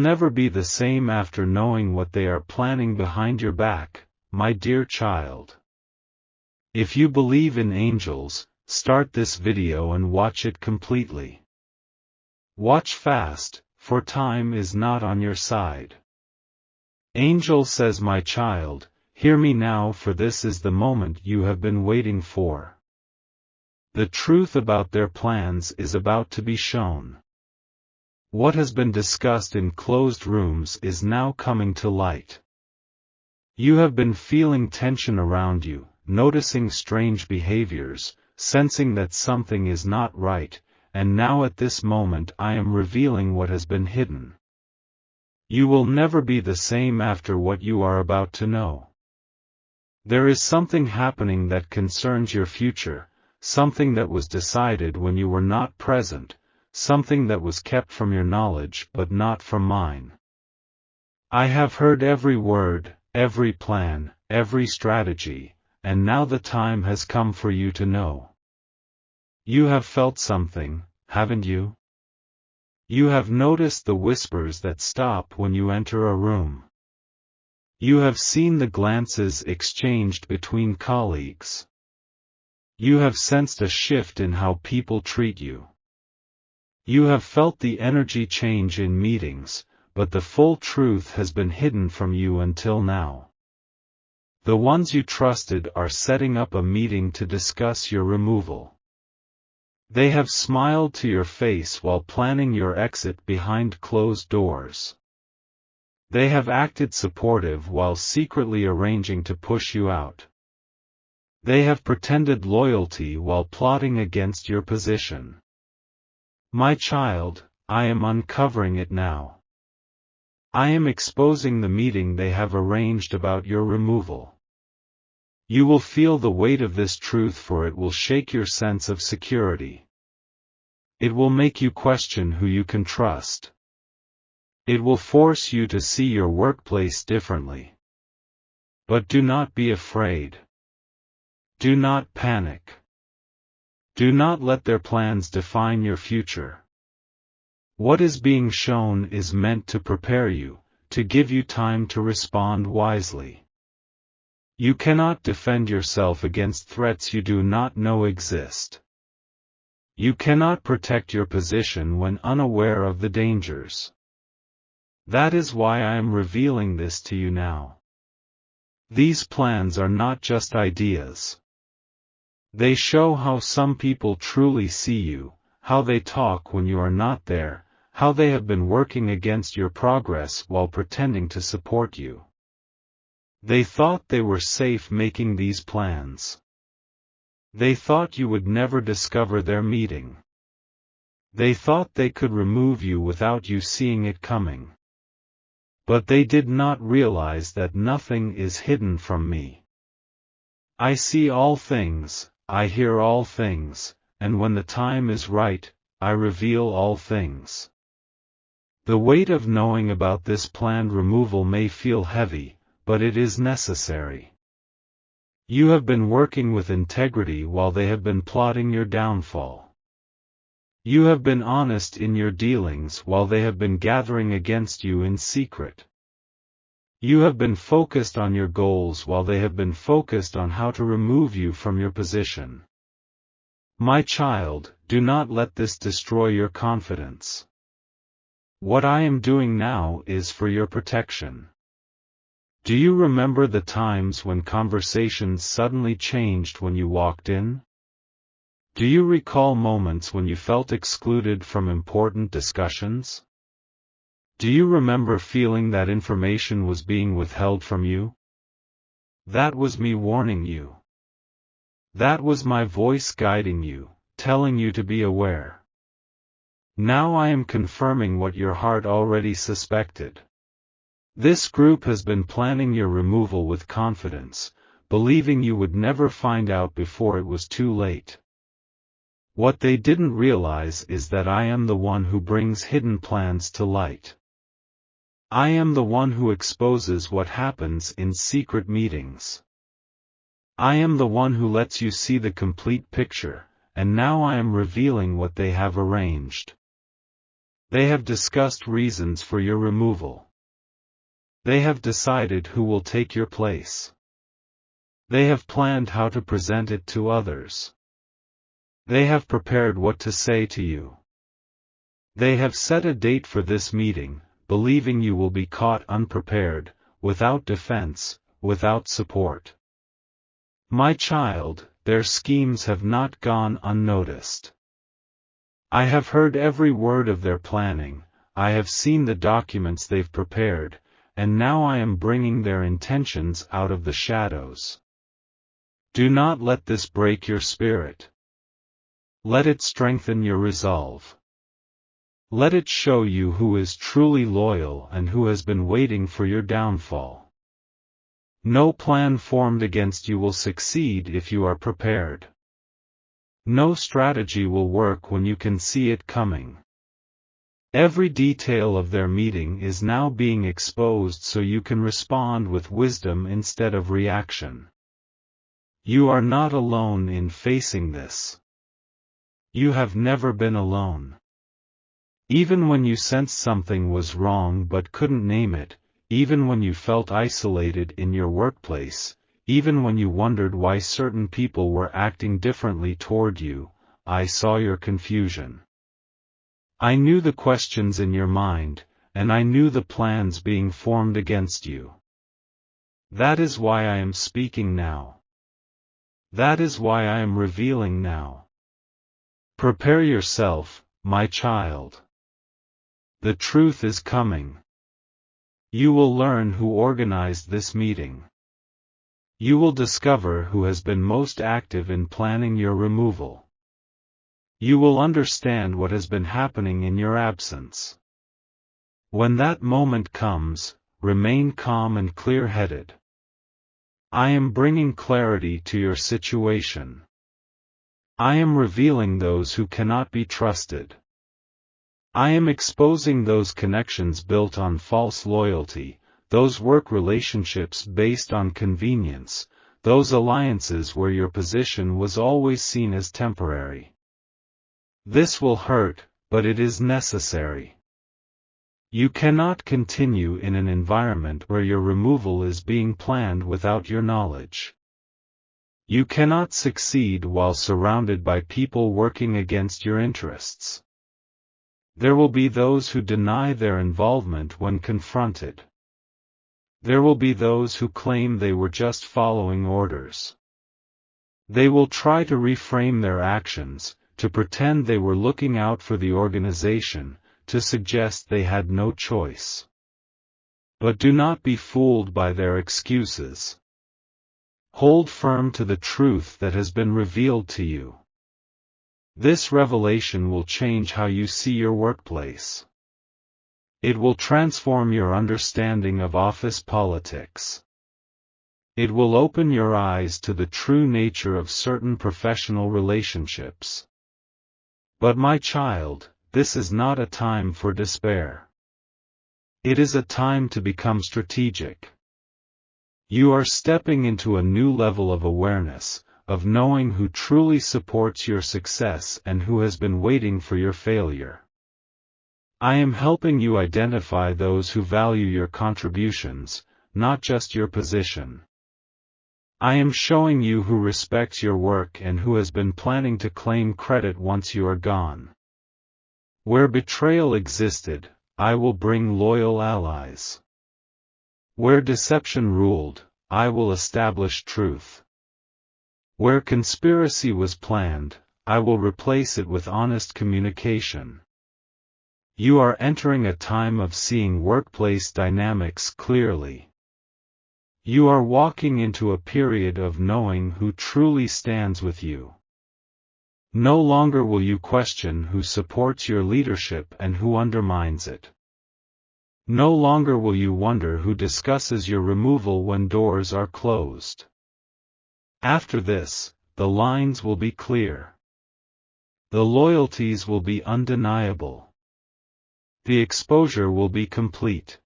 Never be the same after knowing what they are planning behind your back, my dear child. If you believe in angels, start this video and watch it completely. Watch fast, for time is not on your side. Angel says, my child, hear me now, for this is the moment you have been waiting for. The truth about their plans is about to be shown. What has been discussed in closed rooms is now coming to light. You have been feeling tension around you, noticing strange behaviors, sensing that something is not right, and now at this moment I am revealing what has been hidden. You will never be the same after what you are about to know. There is something happening that concerns your future, something that was decided when you were not present, something that was kept from your knowledge but not from mine. I have heard every word, every plan, every strategy, and now the time has come for you to know. You have felt something, haven't you? You have noticed the whispers that stop when you enter a room. You have seen the glances exchanged between colleagues. You have sensed a shift in how people treat you. You have felt the energy change in meetings, but the full truth has been hidden from you until now. The ones you trusted are setting up a meeting to discuss your removal. They have smiled to your face while planning your exit behind closed doors. They have acted supportive while secretly arranging to push you out. They have pretended loyalty while plotting against your position. My child, I am uncovering it now. I am exposing the meeting they have arranged about your removal. You will feel the weight of this truth, for it will shake your sense of security. It will make you question who you can trust. It will force you to see your workplace differently. But do not be afraid. Do not panic. Do not let their plans define your future. What is being shown is meant to prepare you, to give you time to respond wisely. You cannot defend yourself against threats you do not know exist. You cannot protect your position when unaware of the dangers. That is why I am revealing this to you now. These plans are not just ideas. They show how some people truly see you, how they talk when you are not there, how they have been working against your progress while pretending to support you. They thought they were safe making these plans. They thought you would never discover their meeting. They thought they could remove you without you seeing it coming. But they did not realize that nothing is hidden from me. I see all things, I hear all things, and when the time is right, I reveal all things. The weight of knowing about this planned removal may feel heavy, but it is necessary. You have been working with integrity while they have been plotting your downfall. You have been honest in your dealings while they have been gathering against you in secret. You have been focused on your goals while they have been focused on how to remove you from your position. My child, do not let this destroy your confidence. What I am doing now is for your protection. Do you remember the times when conversations suddenly changed when you walked in? Do you recall moments when you felt excluded from important discussions? Do you remember feeling that information was being withheld from you? That was me warning you. That was my voice guiding you, telling you to be aware. Now I am confirming what your heart already suspected. This group has been planning your removal with confidence, believing you would never find out before it was too late. What they didn't realize is that I am the one who brings hidden plans to light. I am the one who exposes what happens in secret meetings. I am the one who lets you see the complete picture, and now I am revealing what they have arranged. They have discussed reasons for your removal. They have decided who will take your place. They have planned how to present it to others. They have prepared what to say to you. They have set a date for this meeting, believing you will be caught unprepared, without defense, without support. My child, their schemes have not gone unnoticed. I have heard every word of their planning, I have seen the documents they've prepared, and now I am bringing their intentions out of the shadows. Do not let this break your spirit. Let it strengthen your resolve. Let it show you who is truly loyal and who has been waiting for your downfall. No plan formed against you will succeed if you are prepared. No strategy will work when you can see it coming. Every detail of their meeting is now being exposed so you can respond with wisdom instead of reaction. You are not alone in facing this. You have never been alone. Even when you sensed something was wrong but couldn't name it, even when you felt isolated in your workplace, even when you wondered why certain people were acting differently toward you, I saw your confusion. I knew the questions in your mind, and I knew the plans being formed against you. That is why I am speaking now. That is why I am revealing now. Prepare yourself, my child. The truth is coming. You will learn who organized this meeting. You will discover who has been most active in planning your removal. You will understand what has been happening in your absence. When that moment comes, remain calm and clear-headed. I am bringing clarity to your situation. I am revealing those who cannot be trusted. I am exposing those connections built on false loyalty, those work relationships based on convenience, those alliances where your position was always seen as temporary. This will hurt, but it is necessary. You cannot continue in an environment where your removal is being planned without your knowledge. You cannot succeed while surrounded by people working against your interests. There will be those who deny their involvement when confronted. There will be those who claim they were just following orders. They will try to reframe their actions, to pretend they were looking out for the organization, to suggest they had no choice. But do not be fooled by their excuses. Hold firm to the truth that has been revealed to you. This revelation will change how you see your workplace. It will transform your understanding of office politics. It will open your eyes to the true nature of certain professional relationships. But my child, this is not a time for despair. It is a time to become strategic. You are stepping into a new level of awareness, of knowing who truly supports your success and who has been waiting for your failure. I am helping you identify those who value your contributions, not just your position. I am showing you who respects your work and who has been planning to claim credit once you are gone. Where betrayal existed, I will bring loyal allies. Where deception ruled, I will establish truth. Where conspiracy was planned, I will replace it with honest communication. You are entering a time of seeing workplace dynamics clearly. You are walking into a period of knowing who truly stands with you. No longer will you question who supports your leadership and who undermines it. No longer will you wonder who discusses your removal when doors are closed. After this, the lines will be clear. The loyalties will be undeniable. The exposure will be complete.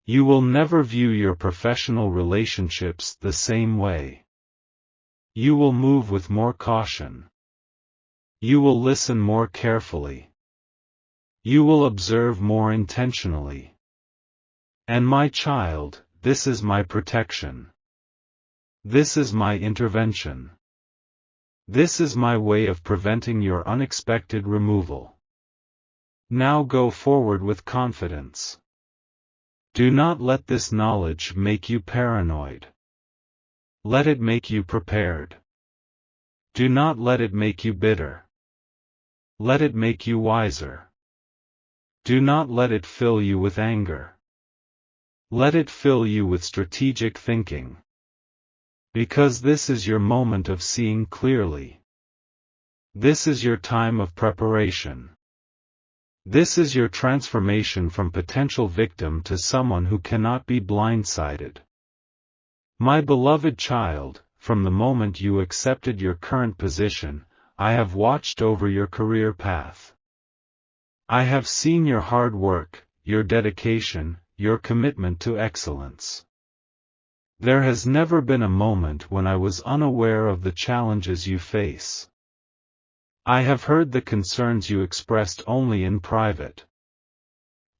You will never view your professional relationships the same way. You will move with more caution. You will listen more carefully. You will observe more intentionally. And my child, this is my protection. This is my intervention. This is my way of preventing your unexpected removal. Now go forward with confidence. Do not let this knowledge make you paranoid. Let it make you prepared. Do not let it make you bitter. Let it make you wiser. Do not let it fill you with anger. Let it fill you with strategic thinking. Because this is your moment of seeing clearly. This is your time of preparation. This is your transformation from potential victim to someone who cannot be blindsided. My beloved child, from the moment you accepted your current position, I have watched over your career path. I have seen your hard work, your dedication, your commitment to excellence. There has never been a moment when I was unaware of the challenges you face. I have heard the concerns you expressed only in private.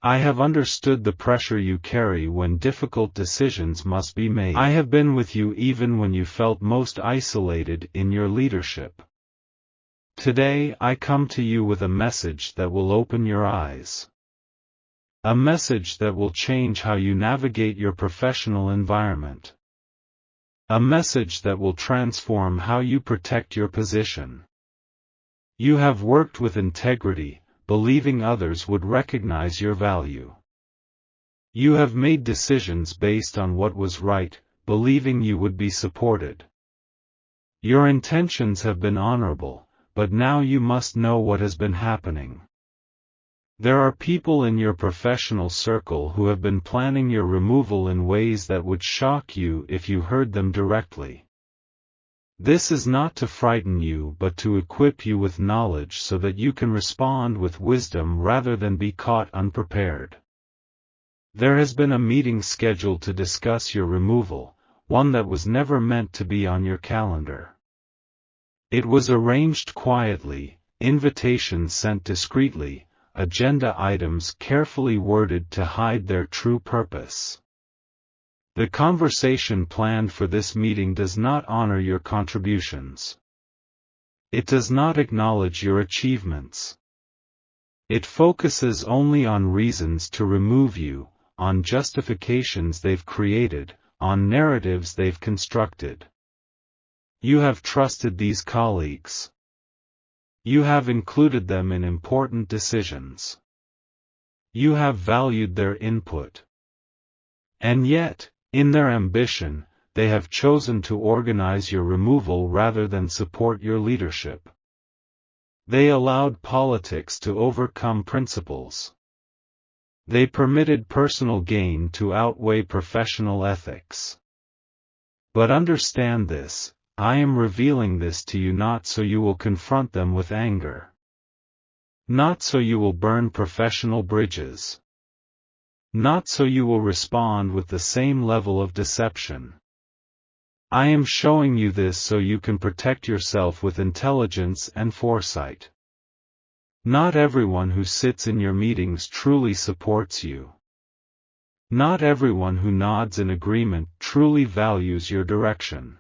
I have understood the pressure you carry when difficult decisions must be made. I have been with you even when you felt most isolated in your leadership. Today I come to you with a message that will open your eyes. A message that will change how you navigate your professional environment. A message that will transform how you protect your position. You have worked with integrity, believing others would recognize your value. You have made decisions based on what was right, believing you would be supported. Your intentions have been honorable, but now you must know what has been happening. There are people in your professional circle who have been planning your removal in ways that would shock you if you heard them directly. This is not to frighten you but to equip you with knowledge so that you can respond with wisdom rather than be caught unprepared. There has been a meeting scheduled to discuss your removal, one that was never meant to be on your calendar. It was arranged quietly, invitations sent discreetly, agenda items carefully worded to hide their true purpose. The conversation planned for this meeting does not honor your contributions. It does not acknowledge your achievements. It focuses only on reasons to remove you, on justifications they've created, on narratives they've constructed. You have trusted these colleagues. You have included them in important decisions. You have valued their input. And yet, in their ambition, they have chosen to organize your removal rather than support your leadership. They allowed politics to overcome principles. They permitted personal gain to outweigh professional ethics. But understand this, I am revealing this to you not so you will confront them with anger. Not so you will burn professional bridges. Not so you will respond with the same level of deception. I am showing you this so you can protect yourself with intelligence and foresight. Not everyone who sits in your meetings truly supports you. Not everyone who nods in agreement truly values your direction.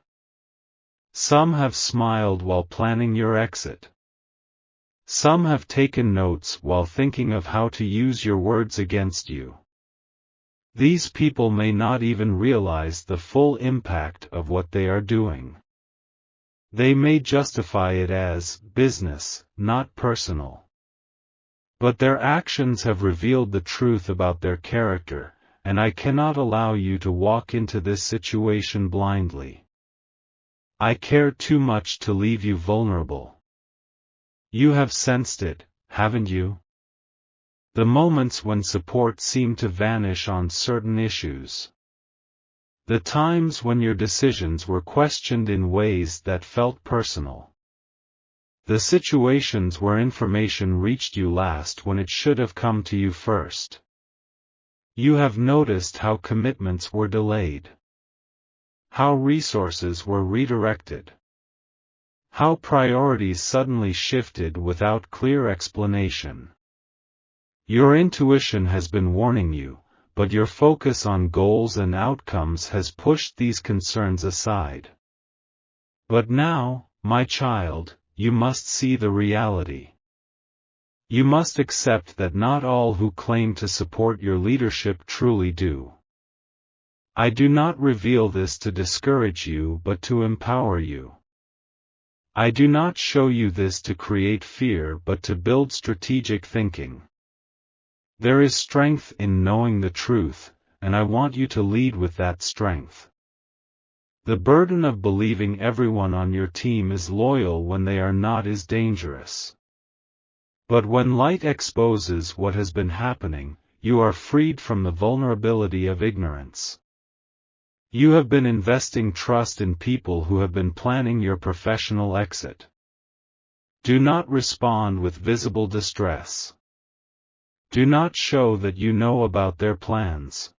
Some have smiled while planning your exit. Some have taken notes while thinking of how to use your words against you. These people may not even realize the full impact of what they are doing. They may justify it as business, not personal. But their actions have revealed the truth about their character, and I cannot allow you to walk into this situation blindly. I care too much to leave you vulnerable. You have sensed it, haven't you? The moments when support seemed to vanish on certain issues. The times when your decisions were questioned in ways that felt personal. The situations where information reached you last when it should have come to you first. You have noticed how commitments were delayed. How resources were redirected. How priorities suddenly shifted without clear explanation. Your intuition has been warning you, but your focus on goals and outcomes has pushed these concerns aside. But now, my child, you must see the reality. You must accept that not all who claim to support your leadership truly do. I do not reveal this to discourage you but to empower you. I do not show you this to create fear but to build strategic thinking. There is strength in knowing the truth, and I want you to lead with that strength. The burden of believing everyone on your team is loyal when they are not is dangerous. But when light exposes what has been happening, you are freed from the vulnerability of ignorance. You have been investing trust in people who have been planning your professional exit. Do not respond with visible distress. Do not show that you know about their plans.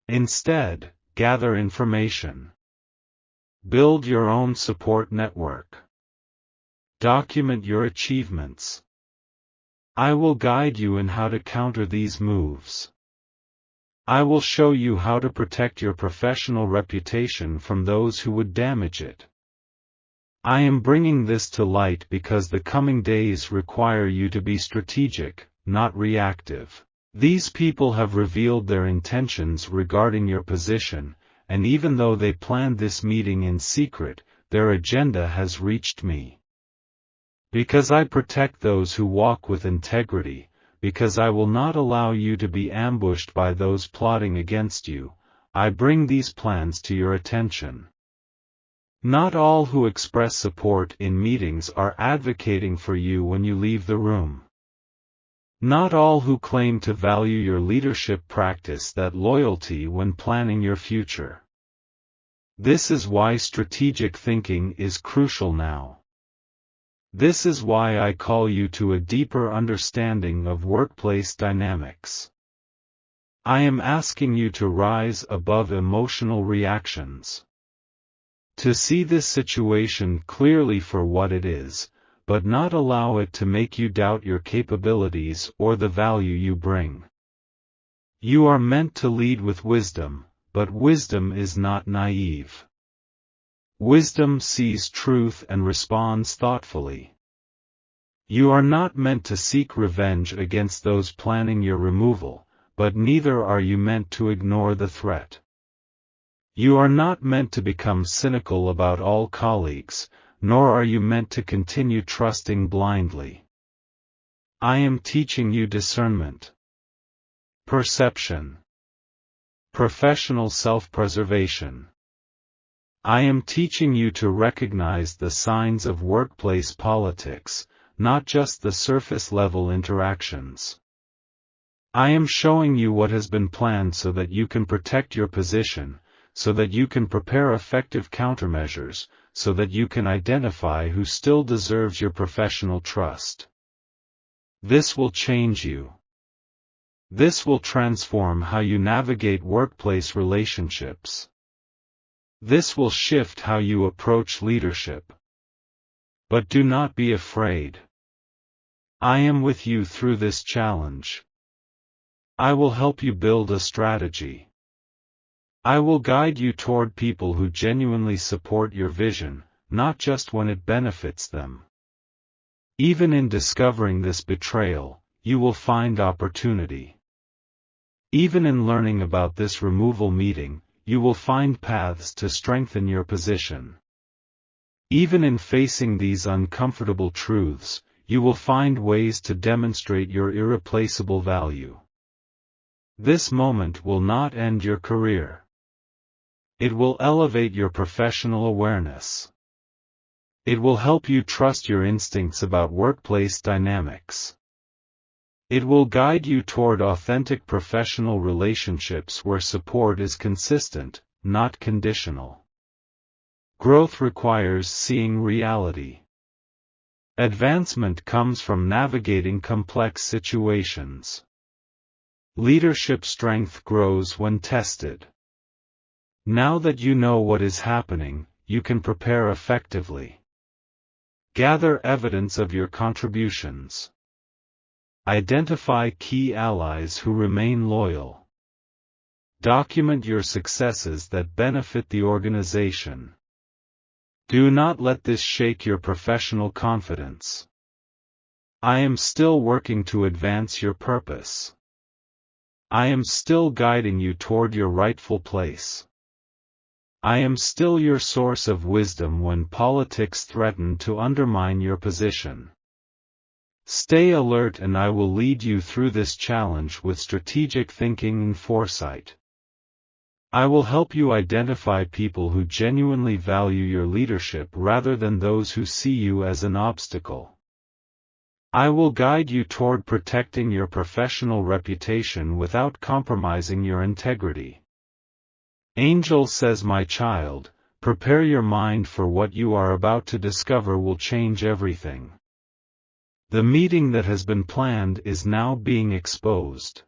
Instead, gather information. Build your own support network. Document your achievements. I will guide you in how to counter these moves. I will show you how to protect your professional reputation from those who would damage it. I am bringing this to light because the coming days require you to be strategic, not reactive. These people have revealed their intentions regarding your position, and even though they planned this meeting in secret, their agenda has reached me. Because I protect those who walk with integrity, because I will not allow you to be ambushed by those plotting against you, I bring these plans to your attention. Not all who express support in meetings are advocating for you when you leave the room. Not all who claim to value your leadership practice that loyalty when planning your future. This is why strategic thinking is crucial now. This is why I call you to a deeper understanding of workplace dynamics. I am asking you to rise above emotional reactions. To see this situation clearly for what it is, but not allow it to make you doubt your capabilities or the value you bring. You are meant to lead with wisdom, but wisdom is not naive. Wisdom sees truth and responds thoughtfully. You are not meant to seek revenge against those planning your removal, but neither are you meant to ignore the threat. You are not meant to become cynical about all colleagues, nor are you meant to continue trusting blindly. I am teaching you discernment, perception, professional self-preservation. I am teaching you to recognize the signs of workplace politics, not just the surface-level interactions. I am showing you what has been planned so that you can protect your position, so that you can prepare effective countermeasures, so that you can identify who still deserves your professional trust. This will change you. This will transform how you navigate workplace relationships. This will shift how you approach leadership. But do not be afraid. I am with you through this challenge. I will help you build a strategy. I will guide you toward people who genuinely support your vision, not just when it benefits them. Even in discovering this betrayal, you will find opportunity. Even in learning about this removal meeting, you will find paths to strengthen your position. Even in facing these uncomfortable truths, you will find ways to demonstrate your irreplaceable value. This moment will not end your career. It will elevate your professional awareness. It will help you trust your instincts about workplace dynamics. It will guide you toward authentic professional relationships where support is consistent, not conditional. Growth requires seeing reality. Advancement comes from navigating complex situations. Leadership strength grows when tested. Now that you know what is happening, you can prepare effectively. Gather evidence of your contributions. Identify key allies who remain loyal. Document your successes that benefit the organization. Do not let this shake your professional confidence. I am still working to advance your purpose. I am still guiding you toward your rightful place. I am still your source of wisdom when politics threaten to undermine your position. Stay alert and I will lead you through this challenge with strategic thinking and foresight. I will help you identify people who genuinely value your leadership rather than those who see you as an obstacle. I will guide you toward protecting your professional reputation without compromising your integrity. Angel says, my child, prepare your mind for what you are about to discover will change everything. The meeting that has been planned is now being exposed.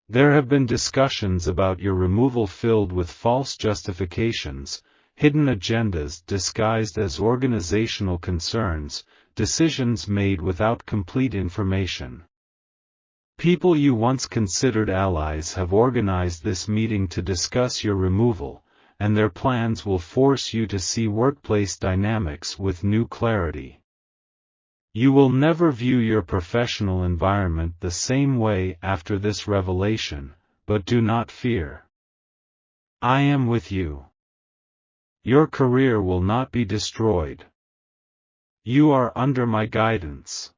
There have been discussions about your removal filled with false justifications, hidden agendas disguised as organizational concerns, decisions made without complete information. People you once considered allies have organized this meeting to discuss your removal, and their plans will force you to see workplace dynamics with new clarity. You will never view your professional environment the same way after this revelation, but do not fear. I am with you. Your career will not be destroyed. You are under my guidance.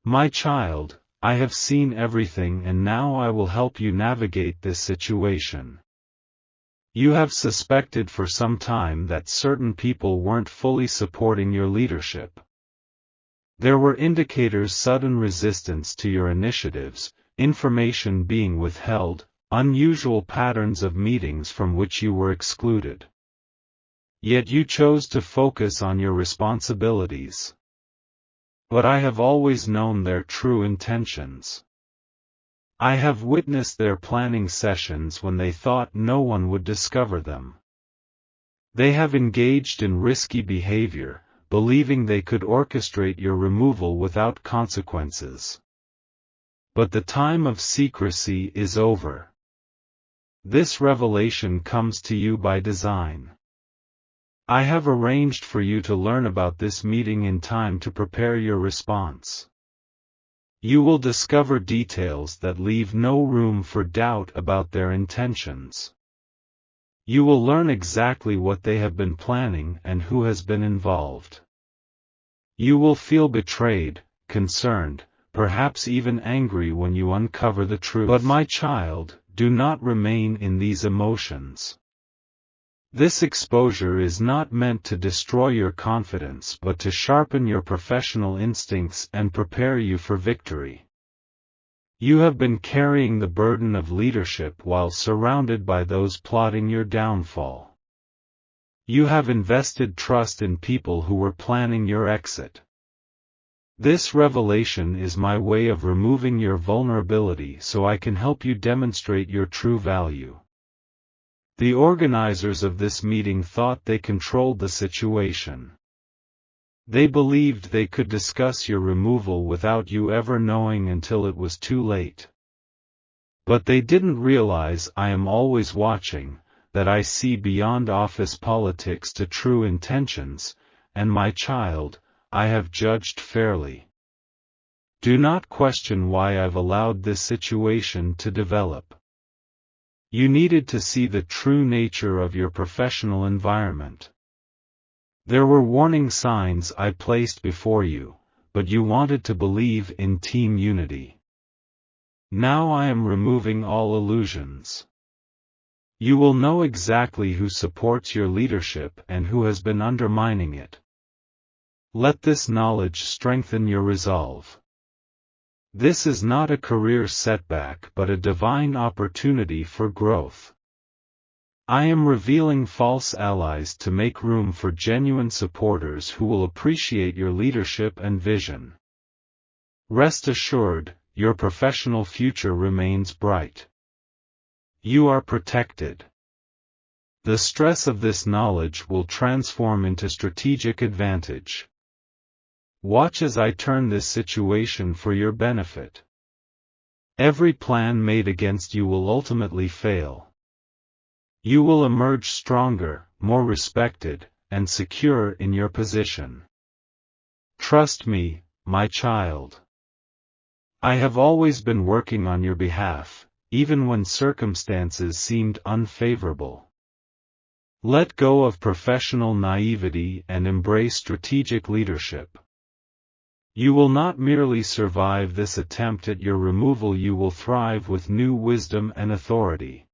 My child, I have seen everything and now I will help you navigate this situation. You have suspected for some time that certain people weren't fully supporting your leadership. There were indicators sudden resistance to your initiatives, information being withheld, unusual patterns of meetings from which you were excluded. Yet you chose to focus on your responsibilities. But I have always known their true intentions. I have witnessed their planning sessions when they thought no one would discover them. They have engaged in risky behavior, believing they could orchestrate your removal without consequences. But the time of secrecy is over. This revelation comes to you by design. I have arranged for you to learn about this meeting in time to prepare your response. You will discover details that leave no room for doubt about their intentions. You will learn exactly what they have been planning and who has been involved. You will feel betrayed, concerned, perhaps even angry when you uncover the truth. But my child, do not remain in these emotions. This exposure is not meant to destroy your confidence but to sharpen your professional instincts and prepare you for victory. You have been carrying the burden of leadership while surrounded by those plotting your downfall. You have invested trust in people who were planning your exit. This revelation is my way of removing your vulnerability so I can help you demonstrate your true value. The organizers of this meeting thought they controlled the situation. They believed they could discuss your removal without you ever knowing until it was too late. But they didn't realize I am always watching, that I see beyond office politics to true intentions, and my child, I have judged fairly. Do not question why I've allowed this situation to develop. You needed to see the true nature of your professional environment. There were warning signs I placed before you, but you wanted to believe in team unity. Now I am removing all illusions. You will know exactly who supports your leadership and who has been undermining it. Let this knowledge strengthen your resolve. This is not a career setback but a divine opportunity for growth. I am revealing false allies to make room for genuine supporters who will appreciate your leadership and vision. Rest assured, your professional future remains bright. You are protected. The stress of this knowledge will transform into strategic advantage. Watch as I turn this situation for your benefit. Every plan made against you will ultimately fail. You will emerge stronger, more respected, and secure in your position. Trust me, my child. I have always been working on your behalf, even when circumstances seemed unfavorable. Let go of professional naivety and embrace strategic leadership. You will not merely survive this attempt at your removal, you will thrive with new wisdom and authority.